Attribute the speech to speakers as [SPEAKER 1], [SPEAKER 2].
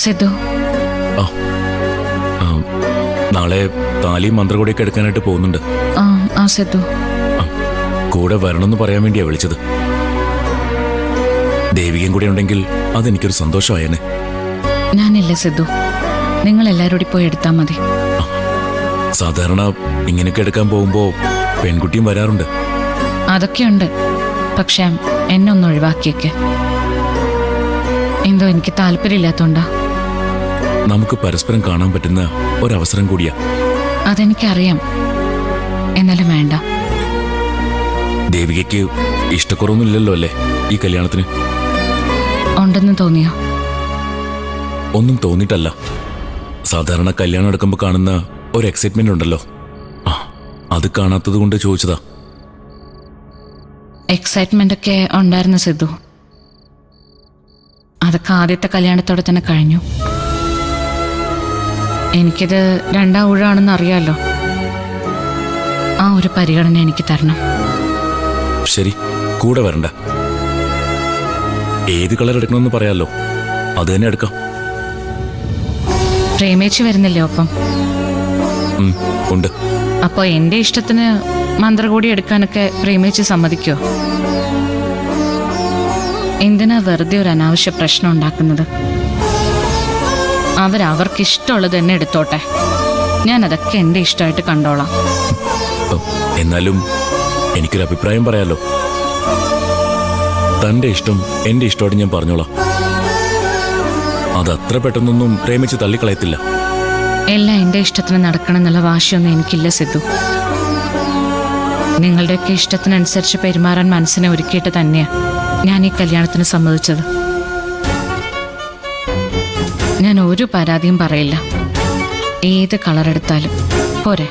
[SPEAKER 1] സിദ്ധു,
[SPEAKER 2] നാളെ താലിയും മന്ത്രകൂടിയൊക്കെ എടുക്കാനായിട്ട് പോകുന്നുണ്ട്.
[SPEAKER 1] ആ സിദ്ധു,
[SPEAKER 2] കൂടെ വരണമെന്ന് പറയാൻ വേണ്ടിയാ വിളിച്ചത്. ദേവികയും കൂടെ ഉണ്ടെങ്കിൽ അതെനിക്കൊരു സന്തോഷമായേനെ.
[SPEAKER 1] ഞാനില്ല സിദ്ധു, നിങ്ങൾ എല്ലാവരോടും പോയി എടുത്താൽ മതി.
[SPEAKER 2] സാധാരണ ഇങ്ങനെയൊക്കെ എടുക്കാൻ പോകുമ്പോ പെൺകുട്ടിയും വരാറുണ്ട്.
[SPEAKER 1] അതൊക്കെയുണ്ട്, പക്ഷെ എന്നെ ഒന്ന് ഒഴിവാക്കിയൊക്കെ. എന്തോ എനിക്ക് താല്പര്യമില്ലാത്തോണ്ടാ.
[SPEAKER 2] നമുക്ക് പരസ്പരം കാണാൻ പറ്റുന്ന ഒരവസരം കൂടിയാ.
[SPEAKER 1] അതെനിക്കറിയാം, എന്നാലും വേണ്ട.
[SPEAKER 2] ദേവികയ്ക്ക് ഇഷ്ടക്കുറവൊന്നുമില്ലല്ലോ അല്ലേ ഈ കല്യാണത്തിന്?
[SPEAKER 1] ഉണ്ടെന്ന് തോന്നിയോ?
[SPEAKER 2] ഒന്നും തോന്നിയിട്ടല്ല. സാധാരണ കല്യാണം എടുക്കുമ്പോൾ കാണുന്ന ഒരു എക്സൈറ്റ്മെന്റ് ഉണ്ടല്ലോ, അത് കാണാത്തത് കൊണ്ട് ചോദിച്ചതാ.
[SPEAKER 1] എക്സൈറ്റ്മെന്റ് ഒക്കെ ഉണ്ടായിരുന്നു സിദ്ധു. അതൊക്കെ ആദ്യത്തെ കല്യാണത്തോടെ തന്നെ കഴിഞ്ഞു. എനിക്കിത് രണ്ടാം ഊഴാണെന്ന് അറിയാലോ. ആ ഒരു പരിഗണന എനിക്ക് തരണം.
[SPEAKER 2] ശരി, കൂടെ വരണ്ട. ഏത് കളർ എടുക്കണമെന്ന് പറയാലോ, അത് തന്നെ എടുക്കാം.
[SPEAKER 1] പ്രേമേച്ചി വരുന്നില്ലേ ഒപ്പം?
[SPEAKER 2] ഉണ്ട്.
[SPEAKER 1] അപ്പൊ എന്റെ ഇഷ്ടത്തിന് മന്ത്രകൂടി എടുക്കാനൊക്കെ പ്രേമേച്ചി സമ്മതിക്കോ? എന്തിനാ വെറുതെ ഒരു അനാവശ്യ പ്രശ്നം ഉണ്ടാക്കുന്നത്? അവർക്കിഷ്ടമുള്ളത് തന്നെ എടുത്തോട്ടെ. ഞാൻ അതൊക്കെ എന്റെ ഇഷ്ടമായിട്ട് കണ്ടോളാം.
[SPEAKER 2] എന്നാലും എനിക്കൊരു അഭിപ്രായം പറയാലോ. തന്റെ ഇഷ്ടം എന്റെ ഇഷ്ടമായിട്ട് ഞാൻ പറഞ്ഞോളാം. അതത്ര പെട്ടെന്നൊന്നും പ്രേമിച്ച് തള്ളിക്കളയത്തില്ല.
[SPEAKER 1] എല്ലാം എന്റെ ഇഷ്ടത്തിന് നടക്കണം എന്നുള്ള വാശിയൊന്നും എനിക്കില്ല സിദ്ധു. നിങ്ങളുടെയൊക്കെ ഇഷ്ടത്തിനനുസരിച്ച് പെരുമാറാൻ മനസ്സിനെ ഒരുക്കിയിട്ട് തന്നെയാ ഞാൻ ഈ കല്യാണത്തിന് സമ്മതിച്ചത്. ഞാൻ ഒരു പരാതിയും പറയില്ല. ഏത് കളർ എടുത്താലും പോരെ.